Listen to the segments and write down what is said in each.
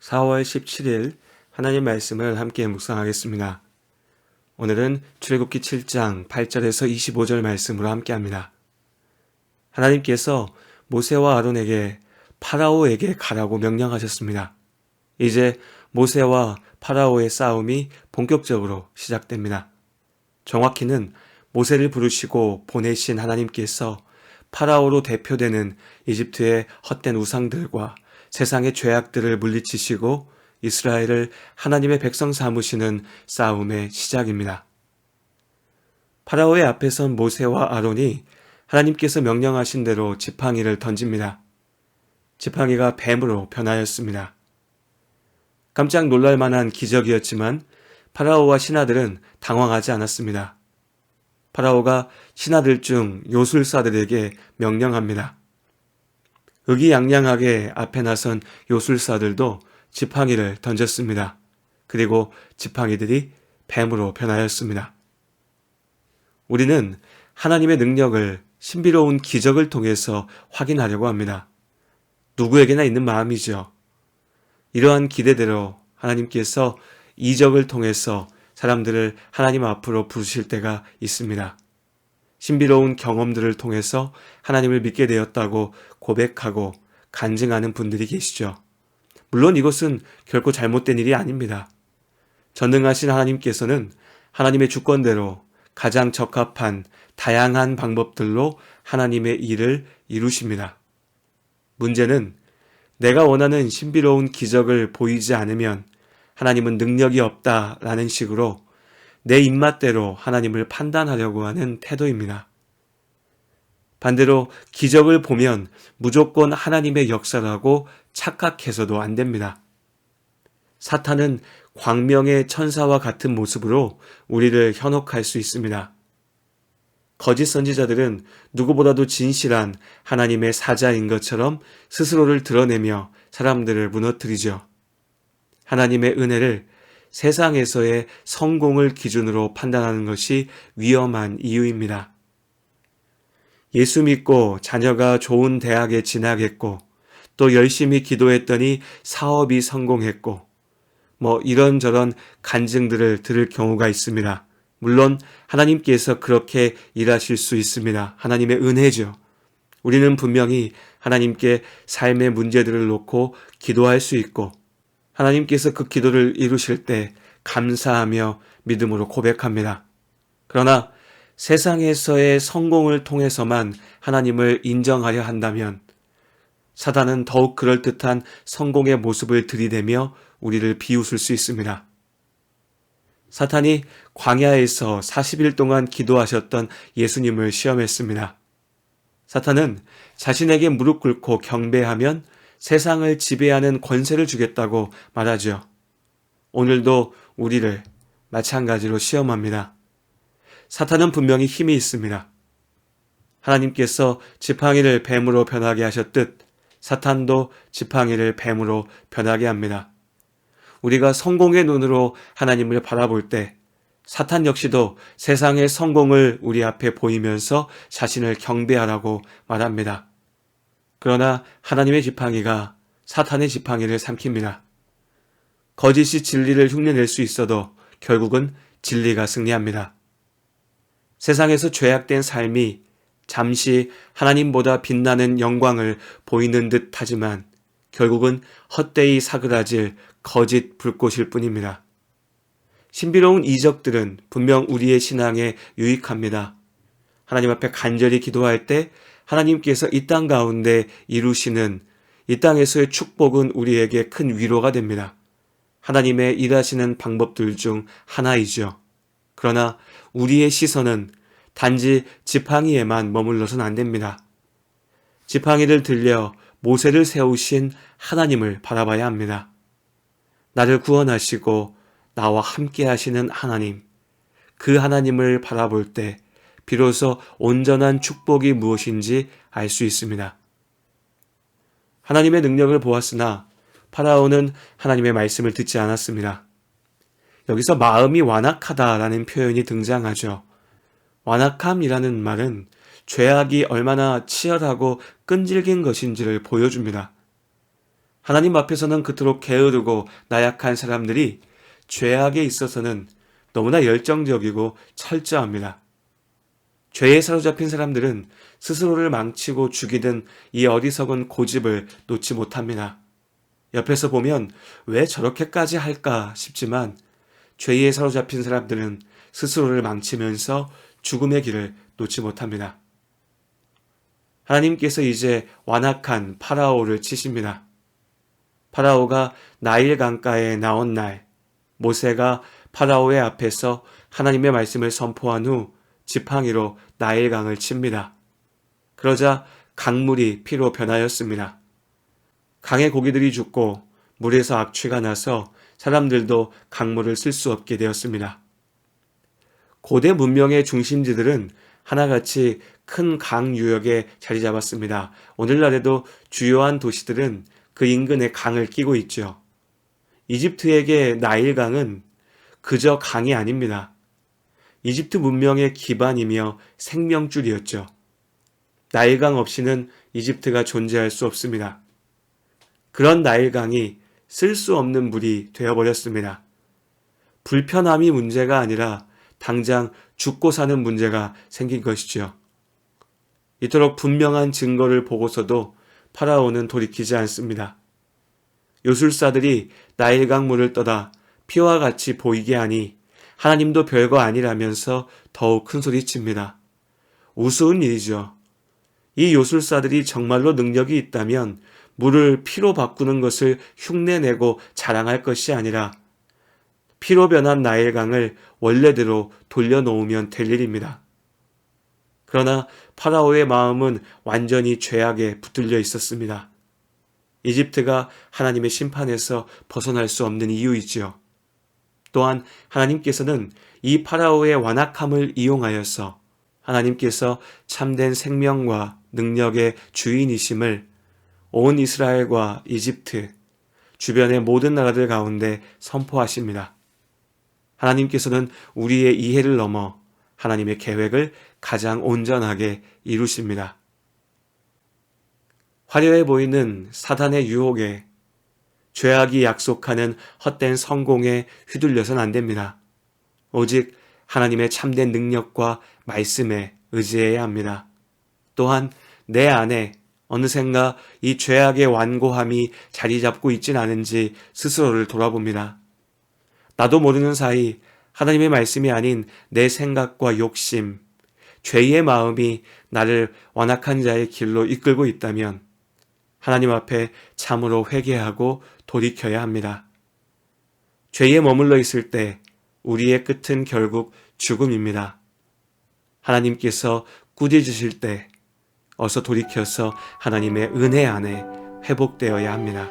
4월 17일 하나님 말씀을 함께 묵상하겠습니다. 오늘은 출애굽기 7장 8절에서 25절 말씀으로 함께합니다. 하나님께서 모세와 아론에게 파라오에게 가라고 명령하셨습니다. 이제 모세와 파라오의 싸움이 본격적으로 시작됩니다. 정확히는 모세를 부르시고 보내신 하나님께서 파라오로 대표되는 이집트의 헛된 우상들과 세상의 죄악들을 물리치시고 이스라엘을 하나님의 백성 삼으시는 싸움의 시작입니다. 파라오의 앞에 선 모세와 아론이 하나님께서 명령하신 대로 지팡이를 던집니다. 지팡이가 뱀으로 변하였습니다. 깜짝 놀랄 만한 기적이었지만 파라오와 신하들은 당황하지 않았습니다. 파라오가 신하들 중 요술사들에게 명령합니다. 의기양양하게 앞에 나선 요술사들도 지팡이를 던졌습니다. 그리고 지팡이들이 뱀으로 변하였습니다. 우리는 하나님의 능력을 신비로운 기적을 통해서 확인하려고 합니다. 누구에게나 있는 마음이죠. 이러한 기대대로 하나님께서 이적을 통해서 사람들을 하나님 앞으로 부르실 때가 있습니다. 신비로운 경험들을 통해서 하나님을 믿게 되었다고 고백하고 간증하는 분들이 계시죠. 물론 이것은 결코 잘못된 일이 아닙니다. 전능하신 하나님께서는 하나님의 주권대로 가장 적합한 다양한 방법들로 하나님의 일을 이루십니다. 문제는 내가 원하는 신비로운 기적을 보이지 않으면 하나님은 능력이 없다라는 식으로 내 입맛대로 하나님을 판단하려고 하는 태도입니다. 반대로 기적을 보면 무조건 하나님의 역사라고 착각해서도 안 됩니다. 사탄은 광명의 천사와 같은 모습으로 우리를 현혹할 수 있습니다. 거짓 선지자들은 누구보다도 진실한 하나님의 사자인 것처럼 스스로를 드러내며 사람들을 무너뜨리죠. 하나님의 은혜를 세상에서의 성공을 기준으로 판단하는 것이 위험한 이유입니다. 예수 믿고 자녀가 좋은 대학에 진학했고 또 열심히 기도했더니 사업이 성공했고 이런저런 간증들을 들을 경우가 있습니다. 물론 하나님께서 그렇게 일하실 수 있습니다. 하나님의 은혜죠. 우리는 분명히 하나님께 삶의 문제들을 놓고 기도할 수 있고 하나님께서 그 기도를 이루실 때 감사하며 믿음으로 고백합니다. 그러나 세상에서의 성공을 통해서만 하나님을 인정하려 한다면 사단은 더욱 그럴듯한 성공의 모습을 들이대며 우리를 비웃을 수 있습니다. 사탄이 광야에서 40일 동안 기도하셨던 예수님을 시험했습니다. 사탄은 자신에게 무릎 꿇고 경배하면 세상을 지배하는 권세를 주겠다고 말하죠. 오늘도 우리를 마찬가지로 시험합니다. 사탄은 분명히 힘이 있습니다. 하나님께서 지팡이를 뱀으로 변하게 하셨듯 사탄도 지팡이를 뱀으로 변하게 합니다. 우리가 성공의 눈으로 하나님을 바라볼 때 사탄 역시도 세상의 성공을 우리 앞에 보이면서 자신을 경배하라고 말합니다. 그러나 하나님의 지팡이가 사탄의 지팡이를 삼킵니다. 거짓이 진리를 흉내낼 수 있어도 결국은 진리가 승리합니다. 세상에서 죄악된 삶이 잠시 하나님보다 빛나는 영광을 보이는 듯 하지만 결국은 헛되이 사그라질 거짓 불꽃일 뿐입니다. 신비로운 이적들은 분명 우리의 신앙에 유익합니다. 하나님 앞에 간절히 기도할 때 하나님께서 이 땅 가운데 이루시는 이 땅에서의 축복은 우리에게 큰 위로가 됩니다. 하나님의 일하시는 방법들 중 하나이죠. 그러나 우리의 시선은 단지 지팡이에만 머물러서는 안 됩니다. 지팡이를 들려 모세를 세우신 하나님을 바라봐야 합니다. 나를 구원하시고 나와 함께 하시는 하나님, 그 하나님을 바라볼 때 비로소 온전한 축복이 무엇인지 알 수 있습니다. 하나님의 능력을 보았으나 파라오는 하나님의 말씀을 듣지 않았습니다. 여기서 마음이 완악하다라는 표현이 등장하죠. 완악함이라는 말은 죄악이 얼마나 치열하고 끈질긴 것인지를 보여줍니다. 하나님 앞에서는 그토록 게으르고 나약한 사람들이 죄악에 있어서는 너무나 열정적이고 철저합니다. 죄에 사로잡힌 사람들은 스스로를 망치고 죽이든 이 어리석은 고집을 놓지 못합니다. 옆에서 보면 왜 저렇게까지 할까 싶지만 죄에 사로잡힌 사람들은 스스로를 망치면서 죽음의 길을 놓지 못합니다. 하나님께서 이제 완악한 파라오를 치십니다. 파라오가 나일 강가에 나온 날, 모세가 파라오의 앞에서 하나님의 말씀을 선포한 후 지팡이로 나일 강을 칩니다. 그러자 강물이 피로 변하였습니다. 강의 고기들이 죽고 물에서 악취가 나서 사람들도 강물을 쓸 수 없게 되었습니다. 고대 문명의 중심지들은 하나같이 큰 강 유역에 자리 잡았습니다. 오늘날에도 주요한 도시들은 그 인근에 강을 끼고 있죠. 이집트에게 나일강은 그저 강이 아닙니다. 이집트 문명의 기반이며 생명줄이었죠. 나일강 없이는 이집트가 존재할 수 없습니다. 그런 나일강이 쓸 수 없는 물이 되어버렸습니다. 불편함이 문제가 아니라 당장 죽고 사는 문제가 생긴 것이죠. 이토록 분명한 증거를 보고서도 파라오는 돌이키지 않습니다. 요술사들이 나일강 물을 떠다 피와 같이 보이게 하니 하나님도 별거 아니라면서 더욱 큰소리칩니다. 우스운 일이죠. 이 요술사들이 정말로 능력이 있다면 물을 피로 바꾸는 것을 흉내내고 자랑할 것이 아니라 피로 변한 나일강을 원래대로 돌려놓으면 될 일입니다. 그러나 파라오의 마음은 완전히 죄악에 붙들려 있었습니다. 이집트가 하나님의 심판에서 벗어날 수 없는 이유이지요. 또한 하나님께서는 이 파라오의 완악함을 이용하여서 하나님께서 참된 생명과 능력의 주인이심을 온 이스라엘과 이집트, 주변의 모든 나라들 가운데 선포하십니다. 하나님께서는 우리의 이해를 넘어 하나님의 계획을 가장 온전하게 이루십니다. 화려해 보이는 사단의 유혹에 죄악이 약속하는 헛된 성공에 휘둘려선 안 됩니다. 오직 하나님의 참된 능력과 말씀에 의지해야 합니다. 또한 내 안에 어느샌가 이 죄악의 완고함이 자리 잡고 있진 않은지 스스로를 돌아봅니다. 나도 모르는 사이 하나님의 말씀이 아닌 내 생각과 욕심, 죄의 마음이 나를 완악한 자의 길로 이끌고 있다면 하나님 앞에 참으로 회개하고 돌이켜야 합니다. 죄에 머물러 있을 때 우리의 끝은 결국 죽음입니다. 하나님께서 꾸짖으실 때 어서 돌이켜서 하나님의 은혜 안에 회복되어야 합니다.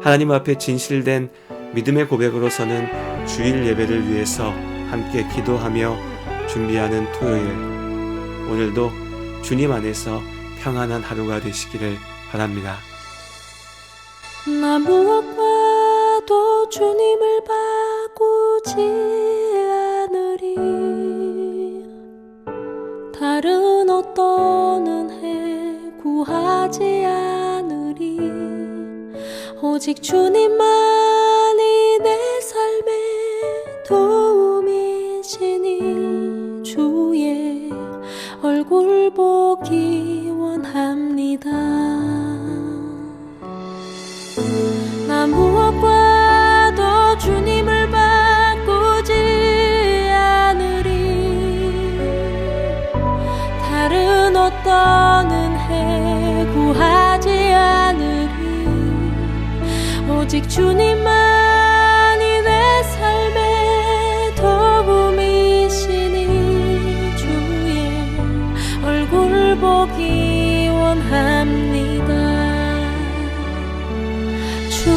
하나님 앞에 진실된 믿음의 고백으로서는 주일 예배를 위해서 함께 기도하며 준비하는 토요일, 오늘도 주님 안에서 평안한 하루가 되시기를 바랍니다. 나 무엇과도 주님을 바꾸지 않으리. 다른 어떤 은혜 구하지 않으리. 오직 주님만이 내 삶의 도움이시니 주의 얼굴 보기 원합니다. 나 무엇과도 주님을 바꾸지 않으리. 다른 어떤 은혜 구하지 않으리. 오직 주님만이 내 삶의 도움이시니 주의 얼굴 보기 원합니다. 주